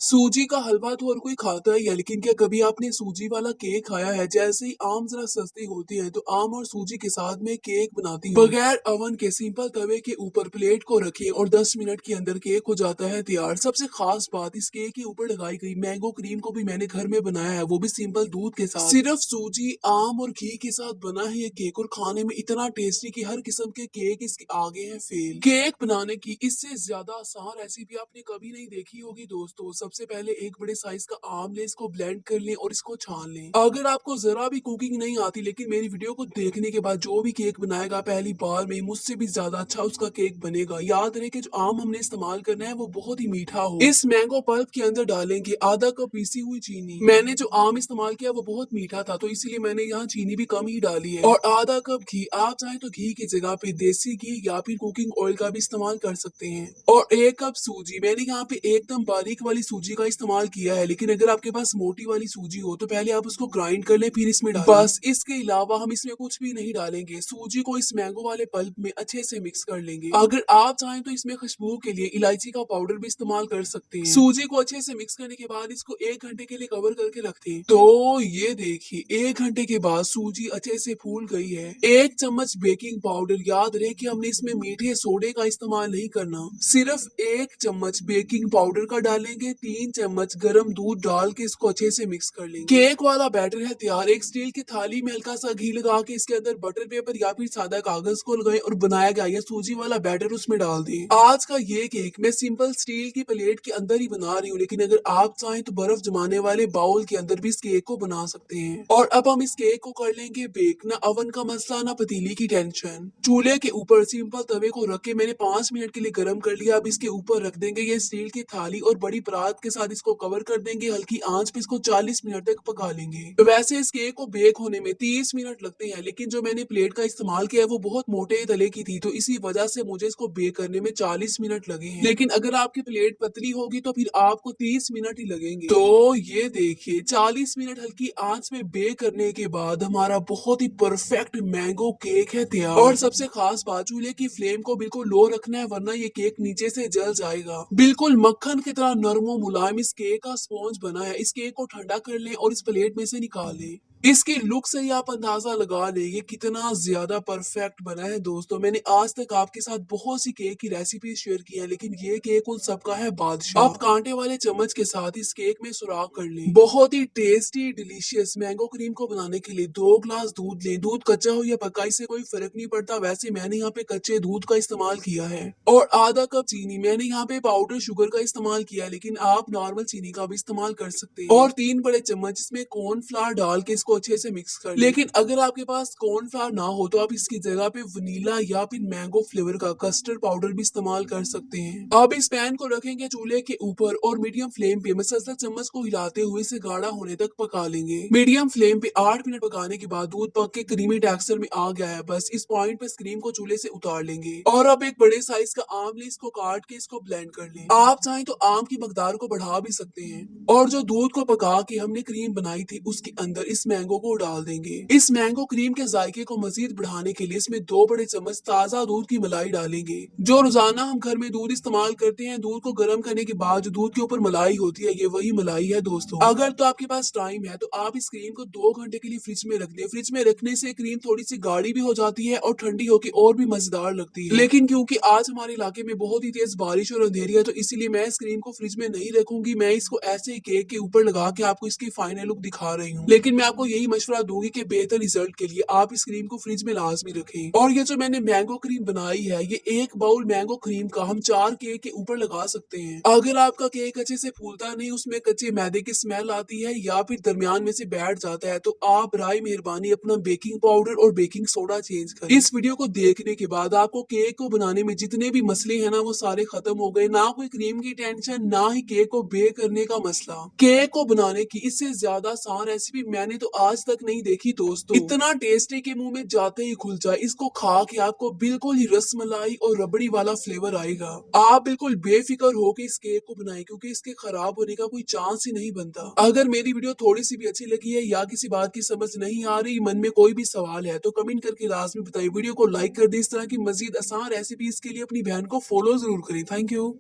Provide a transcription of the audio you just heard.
सूजी का हलवा तो हर कोई खाता ही है, लेकिन क्या कभी आपने सूजी वाला केक खाया है? जैसे ही आम जरा सस्ती होती है तो आम और सूजी के साथ में केक बनाती हूँ बगैर ओवन के। सिंपल तवे के ऊपर प्लेट को रखें और 10 मिनट के अंदर केक हो जाता है तैयार। सबसे खास बात, इस केक के ऊपर लगाई गई मैंगो क्रीम को भी मैंने घर में बनाया है, वो भी सिंपल दूध के साथ। सिर्फ सूजी, आम और घी के साथ बना है ये केक और खाने में इतना टेस्टी कि हर किस्म के केक इसके आगे हैं फेल। केक बनाने की इससे ज्यादा आसान रेसिपी आपने कभी नहीं देखी होगी दोस्तों। सबसे पहले एक बड़े साइज का आम लें, इसको ब्लेंड कर लें और इसको छान लें। अगर आपको जरा भी कुकिंग नहीं आती लेकिन मेरी वीडियो को देखने के बाद जो भी केक बनाएगा पहली बार में मुझसे भी ज्यादा अच्छा उसका केक बनेगा। याद रहे कि जो आम हमने इस्तेमाल करना है वो बहुत ही मीठा हो। इस मैंगो पल्प के अंदर डालेंगे आधा कप पीसी हुई चीनी। मैंने जो आम इस्तेमाल किया वो बहुत मीठा था तो इसीलिए मैंने यहाँ चीनी भी कम ही डाली है। और आधा कप घी, आप चाहे तो घी की जगह पे देसी घी या फिर कुकिंग ऑयल का भी इस्तेमाल कर सकते हैं। और एक कप सूजी, मैंने यहाँ पे एकदम बारीक वाली सूजी का इस्तेमाल किया है, लेकिन अगर आपके पास मोटी वाली सूजी हो तो पहले आप उसको ग्राइंड कर ले फिर इसमें डालें। बस इसके अलावा हम इसमें कुछ भी नहीं डालेंगे। सूजी को इस मैंगो वाले पल्प में अच्छे से मिक्स कर लेंगे। अगर आप चाहें तो इसमें खुशबू के लिए इलायची का पाउडर भी इस्तेमाल कर सकते हैं। सूजी को अच्छे से मिक्स करने के बाद इसको 1 घंटे के लिए कवर करके रखते हैं। तो ये देखिए 1 घंटे के बाद सूजी अच्छे से फूल गई है। 1 चम्मच बेकिंग पाउडर, याद रहे कि हमने इसमें मीठे सोडे का इस्तेमाल नहीं करना, सिर्फ 1 चम्मच बेकिंग पाउडर का डालेंगे। 3 चम्मच गर्म दूध डाल के इसको अच्छे से मिक्स कर लेंगे। केक वाला बैटर है तैयार। एक स्टील की थाली में हल्का सा घी लगा के इसके अंदर बटर पेपर या फिर सादा कागज को लगाएं और बनाया गया ये सूजी वाला बैटर उसमें डाल दें। आज का ये केक मैं सिंपल स्टील की प्लेट के अंदर ही बना रही हूँ, लेकिन अगर आप चाहें तो बर्फ जमाने वाले बाउल के अंदर भी इस केक को बना सकते हैं। और अब हम इस केक को कर लेंगे बेक। ना ओवन का मसला ना पतीली की टेंशन। चूल्हे के ऊपर सिंपल तवे को रख के मैंने 5 मिनट के लिए गर्म कर लिया। अब इसके ऊपर रख देंगे ये स्टील की थाली और बड़ी परात के साथ इसको कवर कर देंगे। हल्की आंच पे इसको 40 मिनट तक पका लेंगे। तो वैसे इस केक को बेक होने में 30 मिनट लगते हैं, लेकिन जो मैंने प्लेट का इस्तेमाल किया है वो बहुत मोटे तले की थी तो इसी वजह से मुझे इसको बेक करने में 40 मिनट लगे हैं। लेकिन अगर आपकी प्लेट पतली होगी तो फिर आपको 30 मिनट ही लगेंगे। तो ये देखिए 40 मिनट हल्की आंच में बेक करने के बाद हमारा बहुत ही परफेक्ट मैंगो केक है तैयार। और सबसे खास बात, चूल्हे की फ्लेम को बिल्कुल लो रखना है वरना ये केक नीचे से जल जाएगा। बिल्कुल मक्खन की तरह नरम और मुलायम इस केक का स्पॉन्ज बना है। इस केक को ठंडा कर लें और इस प्लेट में से निकाल लें। इसकी लुक से ही आप अंदाजा लगा लें ये कितना ज्यादा परफेक्ट बना है दोस्तों। मैंने आज तक आपके साथ बहुत सी केक की रेसिपी शेयर की है, लेकिन ये केक उन सबका है बादशाह। आप कांटे वाले चम्मच के साथ इस केक में सुराख कर लें। बहुत ही टेस्टी डिलीशियस मैंगो क्रीम को बनाने के लिए 2 ग्लास दूध लें। दूध कच्चा हो या पका इससे कोई फर्क नहीं पड़ता, वैसे मैंने यहाँ पे कच्चे दूध का इस्तेमाल किया है। और आधा कप चीनी, मैंने यहाँ पे पाउडर शुगर का इस्तेमाल किया है, लेकिन आप नॉर्मल चीनी का भी इस्तेमाल कर सकते हैं। और 3 बड़े चम्मच इसमें कॉर्नफ्लावर डाल के इसको अच्छे से मिक्स कर लें। लेकिन अगर आपके पास कॉर्नफ्लावर ना हो तो आप इसकी जगह पे वनीला या फिर मैंगो फ्लेवर का कस्टर्ड पाउडर भी इस्तेमाल कर सकते हैं। अब इस पैन को रखेंगे चूल्हे के ऊपर और मीडियम फ्लेम पे मसलसल चम्मच को हिलाते हुए इसे गाढ़ा होने तक पका लेंगे। मीडियम फ्लेम पे 8 मिनट पकाने के बाद दूध पक के क्रीमी टेक्सचर में आ गया है। बस इस पॉइंट पे क्रीम को चूल्हे से उतार लेंगे। और अब एक बड़े साइज का आम ले, इसको काट के इसको ब्लेंड कर लें। आप चाहें तो आम की मकदार को बढ़ा भी सकते हैं। और जो दूध को पका के हमने क्रीम बनाई थी उसके अंदर इस मैंगो को डाल देंगे। इस मैंगो क्रीम के जायके को मजीद बढ़ाने के लिए इसमें 2 बड़े चम्मच ताजा दूध की मलाई डालेंगे। जो रोजाना हम घर में दूध इस्तेमाल करते हैं, दूध को गर्म करने के बाद जो दूध के ऊपर मलाई होती है ये वही मलाई है दोस्तों। अगर तो आपके पास टाइम है तो आप इस क्रीम को 2 घंटे के लिए फ्रिज में रख दें। फ्रिज में रखने से क्रीम थोड़ी सी गाढ़ी भी हो जाती है और ठंडी होकर और भी मजेदार लगती है। लेकिन क्योंकि आज हमारे इलाके में बहुत ही तेज बारिश और अंधेरी है तो इसीलिए मैं इस क्रीम को फ्रिज में नहीं रखूंगी। मैं इसको ऐसे ही केक के ऊपर लगा के आपको इसकी फाइनल लुक दिखा रही हूँ। लेकिन मैं आपको यही मशवरा दूंगी कि बेहतर रिजल्ट के लिए आप इस क्रीम को फ्रिज में लाजमी रखें। और ये जो मैंने मैंगो क्रीम बनाई है ये 1 बाउल मैंगो क्रीम का हम 4 केक के ऊपर लगा सकते हैं। अगर आपका केक अच्छे से फूलता नहीं, उसमें कच्चे मैदे की स्मेल आती है या फिर दरमियान में से बैठ जाता है तो आप बराए मेहरबानी अपना बेकिंग पाउडर और बेकिंग सोडा चेंज करें। इस वीडियो को देखने के बाद आपको केक को बनाने में जितने भी मसले हैं ना वो सारे खत्म हो गए। ना कोई क्रीम की टेंशन, ना ही केक को बेक करने का मसला। केक को बनाने की इससे ज्यादा आसान रेसिपी मैंने तो आज तक नहीं देखी दोस्तों। इतना टेस्टी के मुंह में जाते ही खुल जाए। इसको खा के आपको बिल्कुल ही रसमलाई और रबड़ी वाला फ्लेवर आएगा। आप बिल्कुल बेफिक्र हो के इस केक को बनाएं क्योंकि इसके खराब होने का कोई चांस ही नहीं बनता। अगर मेरी वीडियो थोड़ी सी भी अच्छी लगी है या किसी बात की समझ नहीं आ रही, मन में कोई भी सवाल है तो कमेंट करके लाजमी बताइए। वीडियो को लाइक कर दे। इस तरह की मजीद आसान रेसिपीज के लिए अपनी बहन को फॉलो जरूर करें। Thank you.